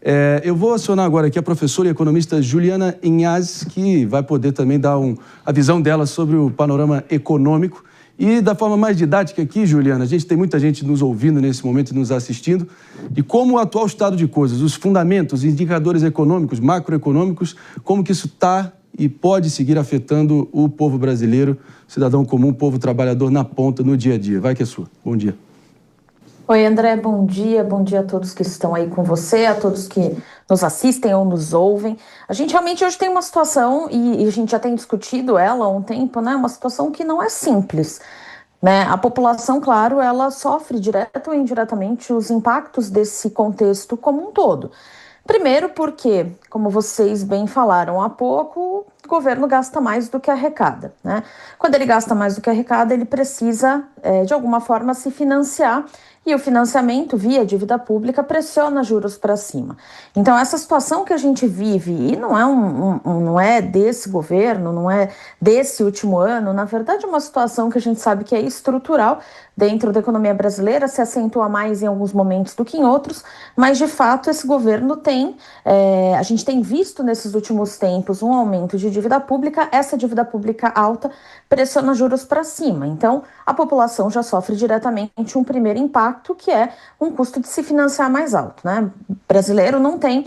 Eu vou acionar agora aqui a professora e economista Juliana Inhas, que vai poder também dar a visão dela sobre o panorama econômico. E da forma mais didática aqui, Juliana, a gente tem muita gente nos ouvindo nesse momento e nos assistindo, e como o atual estado de coisas, os fundamentos, os indicadores econômicos, macroeconômicos, como que isso está e pode seguir afetando o povo brasileiro, cidadão comum, povo trabalhador na ponta, no dia a dia. Vai que é sua. Bom dia. Oi, André, bom dia a todos que estão aí com você, a todos que nos assistem ou nos ouvem. A gente realmente hoje tem uma situação, e a gente já tem discutido ela há um tempo, né? Uma situação que não é simples, né? A população, claro, ela sofre direto ou indiretamente os impactos desse contexto como um todo. Primeiro porque, como vocês bem falaram há pouco, o governo gasta mais do que arrecada, né? Quando ele gasta mais do que arrecada, ele precisa, de alguma forma, se financiar, e o financiamento via dívida pública pressiona juros para cima. Então, essa situação que a gente vive, e não é desse governo, não é desse último ano, na verdade é uma situação que a gente sabe que é estrutural dentro da economia brasileira, se acentua mais em alguns momentos do que em outros, mas de fato esse governo a gente tem visto nesses últimos tempos um aumento de dívida pública, essa dívida pública alta pressiona juros para cima. Então, a população já sofre diretamente um primeiro impacto, que é um custo de se financiar mais alto, né? O brasileiro não tem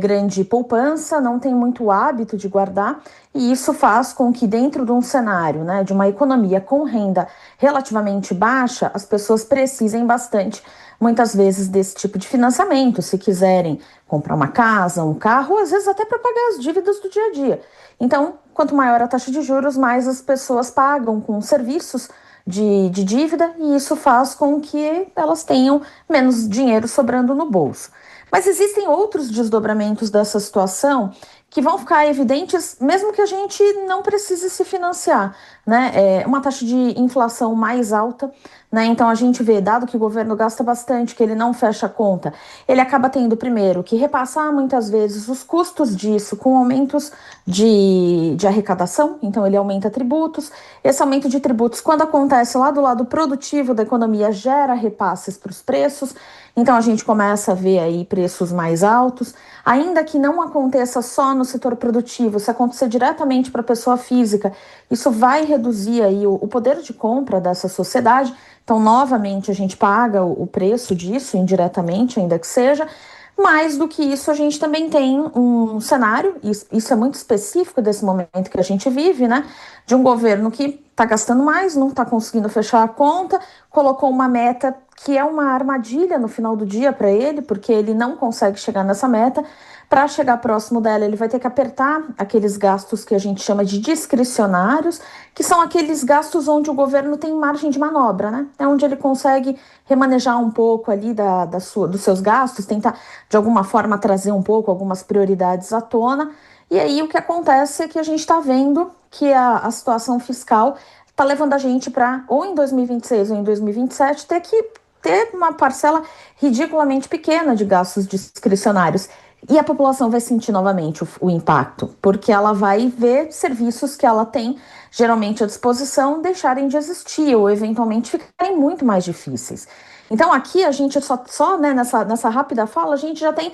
grande poupança, não tem muito hábito de guardar, e isso faz com que dentro de um cenário, né, de uma economia com renda relativamente baixa, as pessoas precisem bastante, muitas vezes, desse tipo de financiamento, se quiserem comprar uma casa, um carro, ou às vezes até para pagar as dívidas do dia a dia. Então, quanto maior a taxa de juros, mais as pessoas pagam com serviços de dívida, e isso faz com que elas tenham menos dinheiro sobrando no bolso. Mas existem outros desdobramentos dessa situação que vão ficar evidentes mesmo que a gente não precise se financiar, né? Uma taxa de inflação mais alta, né? Então a gente vê, dado que o governo gasta bastante, que ele não fecha a conta, ele acaba tendo primeiro que repassar muitas vezes os custos disso com aumentos de arrecadação, então ele aumenta tributos. Esse aumento de tributos, quando acontece lá do lado produtivo da economia, gera repasses para os preços, então a gente começa a ver aí preços mais altos, ainda que não aconteça só no setor produtivo, se acontecer diretamente para a pessoa física, isso vai reduzir aí o poder de compra dessa sociedade. Então, novamente, a gente paga o preço disso, indiretamente, ainda que seja. Mais do que isso, a gente também tem um cenário, isso é muito específico desse momento que a gente vive, né? De um governo que está gastando mais, não está conseguindo fechar a conta, colocou uma meta que é uma armadilha no final do dia para ele, porque ele não consegue chegar nessa meta. Para chegar próximo dela, ele vai ter que apertar aqueles gastos que a gente chama de discricionários, que são aqueles gastos onde o governo tem margem de manobra, né? É onde ele consegue remanejar um pouco ali dos seus gastos, tentar de alguma forma trazer um pouco algumas prioridades à tona. E aí o que acontece é que a gente está vendo que a situação fiscal está levando a gente para, ou em 2026 ou em 2027, ter que ter uma parcela ridiculamente pequena de gastos discricionários. E a população vai sentir novamente o impacto, porque ela vai ver serviços que ela tem geralmente à disposição deixarem de existir ou eventualmente ficarem muito mais difíceis. Então aqui a gente né, nessa rápida fala, a gente já tem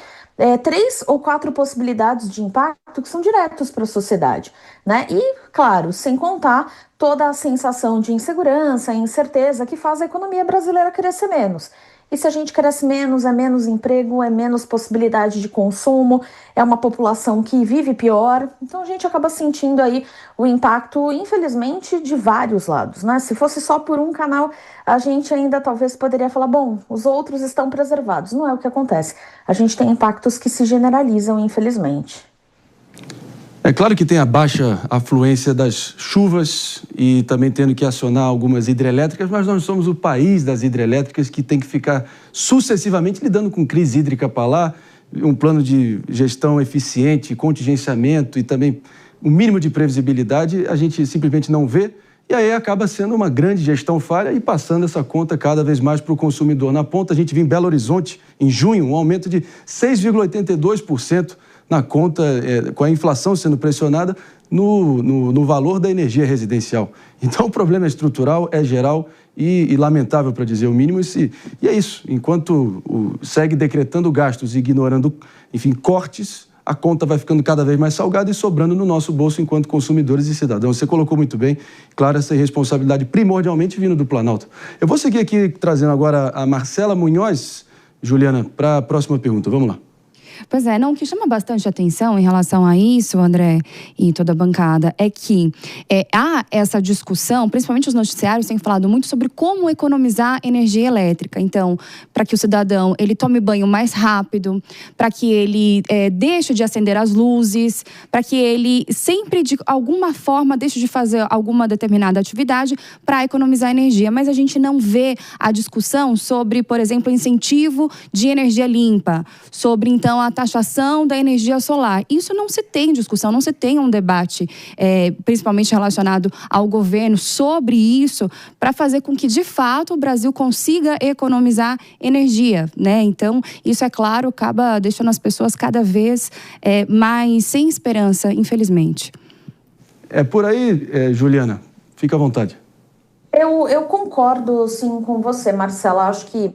3 ou 4 possibilidades de impacto que são diretos para a sociedade, né? E, claro, sem contar toda a sensação de insegurança, incerteza que faz a economia brasileira crescer menos. E se a gente cresce menos, é menos emprego, é menos possibilidade de consumo, é uma população que vive pior. Então a gente acaba sentindo aí o impacto, infelizmente, de vários lados, né? Se fosse só por um canal, a gente ainda talvez poderia falar, bom, os outros estão preservados. Não é o que acontece. A gente tem impactos que se generalizam, infelizmente. É claro que tem a baixa afluência das chuvas e também tendo que acionar algumas hidrelétricas, mas nós somos o país das hidrelétricas que tem que ficar sucessivamente lidando com crise hídrica para lá, um plano de gestão eficiente, contingenciamento e também um mínimo de previsibilidade, a gente simplesmente não vê, e aí acaba sendo uma grande gestão falha e passando essa conta cada vez mais para o consumidor. Na ponta, a gente viu em Belo Horizonte, em junho, um aumento de 6,82% na conta, com a inflação sendo pressionada, no valor da energia residencial. Então, o problema é estrutural, é geral e lamentável, para dizer o mínimo. E é isso. Enquanto segue decretando gastos e ignorando, enfim, cortes, a conta vai ficando cada vez mais salgada e sobrando no nosso bolso enquanto consumidores e cidadãos. Você colocou muito bem, claro, essa irresponsabilidade primordialmente vindo do Planalto. Eu vou seguir aqui trazendo agora a Marcela Munhoz, Juliana, para a próxima pergunta. Vamos lá. Pois é, o que chama bastante atenção em relação a isso, André, e toda a bancada, é que há essa discussão, principalmente os noticiários têm falado muito sobre como economizar energia elétrica. Então, para que o cidadão ele tome banho mais rápido, para que ele deixe de acender as luzes, para que ele sempre, de alguma forma, deixe de fazer alguma determinada atividade para economizar energia. Mas a gente não vê a discussão sobre, por exemplo, incentivo de energia limpa, sobre, então, a taxação da energia solar. Isso não se tem discussão, não se tem um debate, principalmente relacionado ao governo, sobre isso, para fazer com que, de fato, o Brasil consiga economizar energia, né? Então, isso, é claro, acaba deixando as pessoas cada vez mais sem esperança, infelizmente. É por aí, Juliana. Fica à vontade. Eu concordo, sim, com você, Marcela. Acho que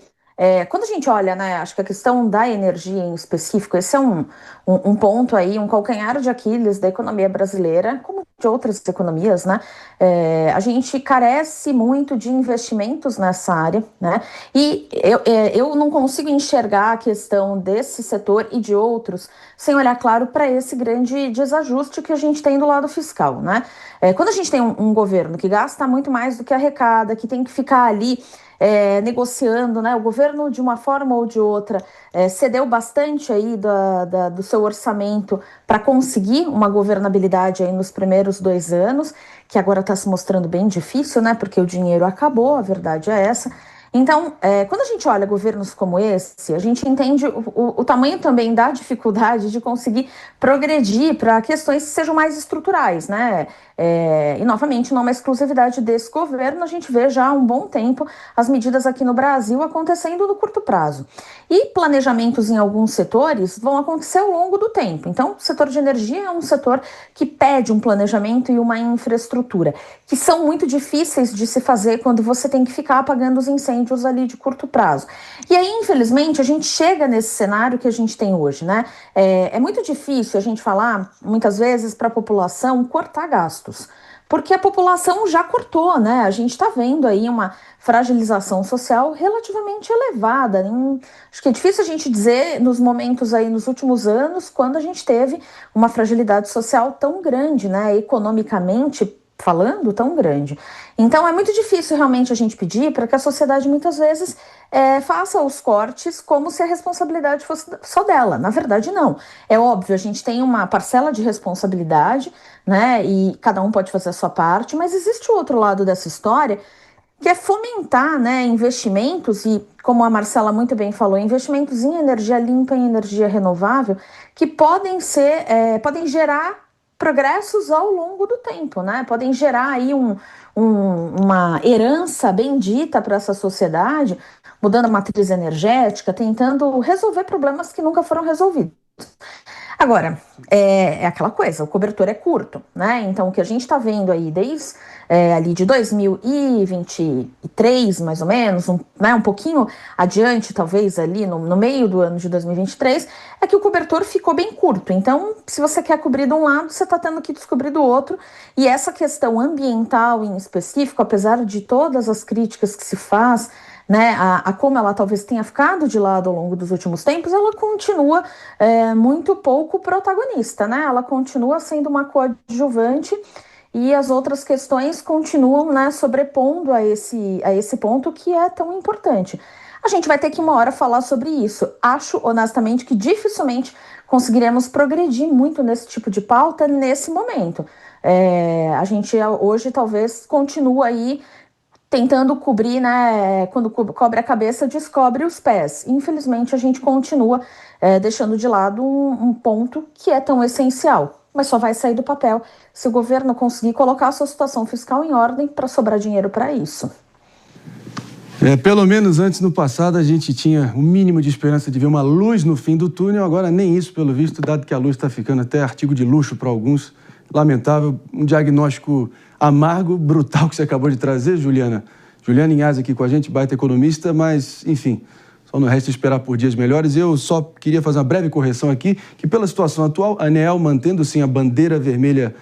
quando a gente olha, né, acho que a questão da energia em específico, esse é um ponto aí, um calcanhar de Aquiles da economia brasileira, como de outras economias, né? A gente carece muito de investimentos nessa área, né? E eu não consigo enxergar a questão desse setor e de outros sem olhar, claro, para esse grande desajuste que a gente tem do lado fiscal, né? Quando a gente tem um governo que gasta muito mais do que arrecada, que tem que ficar ali negociando, né? O governo, de uma forma ou de outra, cedeu bastante aí do seu orçamento para conseguir uma governabilidade aí nos primeiros 2 anos, que agora está se mostrando bem difícil, né? Porque o dinheiro acabou, a verdade é essa. Então, quando a gente olha governos como esse, a gente entende o tamanho também da dificuldade de conseguir progredir para questões que sejam mais estruturais, né? E, novamente, não é uma exclusividade desse governo, a gente vê já há um bom tempo as medidas aqui no Brasil acontecendo no curto prazo. E planejamentos em alguns setores vão acontecer ao longo do tempo. Então, o setor de energia é um setor que pede um planejamento e uma infraestrutura, que são muito difíceis de se fazer quando você tem que ficar apagando os incêndios ali de curto prazo. E aí, infelizmente, a gente chega nesse cenário que a gente tem hoje, né? É muito difícil a gente falar, muitas vezes, para a população cortar gastos, porque a população já cortou, né? A gente está vendo aí uma fragilização social relativamente elevada. Acho que é difícil a gente dizer nos momentos aí, nos últimos anos, quando a gente teve uma fragilidade social tão grande, né? Economicamente falando, tão grande. Então é muito difícil realmente a gente pedir para que a sociedade muitas vezes faça os cortes como se a responsabilidade fosse só dela. Na verdade, não. É óbvio, a gente tem uma parcela de responsabilidade, né? E cada um pode fazer a sua parte, mas existe o outro lado dessa história, que é fomentar, né, investimentos, e como a Marcela muito bem falou, investimentos em energia limpa, em energia renovável, que podem gerar progressos ao longo do tempo, né? Podem gerar aí uma herança bendita para essa sociedade, mudando a matriz energética, tentando resolver problemas que nunca foram resolvidos. Agora, é aquela coisa, o cobertor é curto, né? Então, o que a gente está vendo aí desde ali de 2023, mais ou menos, um pouquinho adiante, talvez ali no meio do ano de 2023, é que o cobertor ficou bem curto. Então, se você quer cobrir de um lado, você está tendo que descobrir do outro. E essa questão ambiental em específico, apesar de todas as críticas que se faz, né, a como ela talvez tenha ficado de lado ao longo dos últimos tempos, ela continua muito pouco protagonista, né? Ela continua sendo uma coadjuvante e as outras questões continuam, né, sobrepondo a esse ponto que é tão importante. A gente vai ter que uma hora falar sobre isso. Acho, honestamente, que dificilmente conseguiremos progredir muito nesse tipo de pauta nesse momento. A gente hoje talvez continua aí tentando cobrir, né? Quando cobre a cabeça, descobre os pés. Infelizmente, a gente continua deixando de lado um ponto que é tão essencial, mas só vai sair do papel se o governo conseguir colocar a sua situação fiscal em ordem para sobrar dinheiro para isso. Pelo menos antes, no passado, a gente tinha um mínimo de esperança de ver uma luz no fim do túnel. Agora nem isso, pelo visto, dado que a luz está ficando até artigo de luxo para alguns, lamentável, um diagnóstico amargo, brutal que você acabou de trazer, Juliana. Juliana Inhas aqui com a gente, baita economista, mas, enfim, só não resta esperar por dias melhores. Eu só queria fazer uma breve correção aqui, que pela situação atual, a ANEEL mantendo, sim, a bandeira vermelha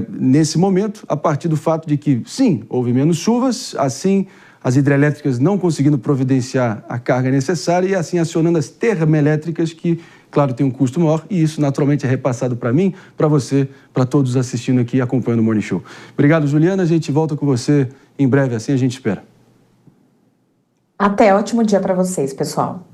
nesse momento, a partir do fato de que, sim, houve menos chuvas, assim, as hidrelétricas não conseguindo providenciar a carga necessária e assim acionando as termoelétricas que, claro, tem um custo maior e isso naturalmente é repassado para mim, para você, para todos assistindo aqui e acompanhando o Morning Show. Obrigado, Juliana. A gente volta com você em breve, assim a gente espera. Até, ótimo dia para vocês, pessoal.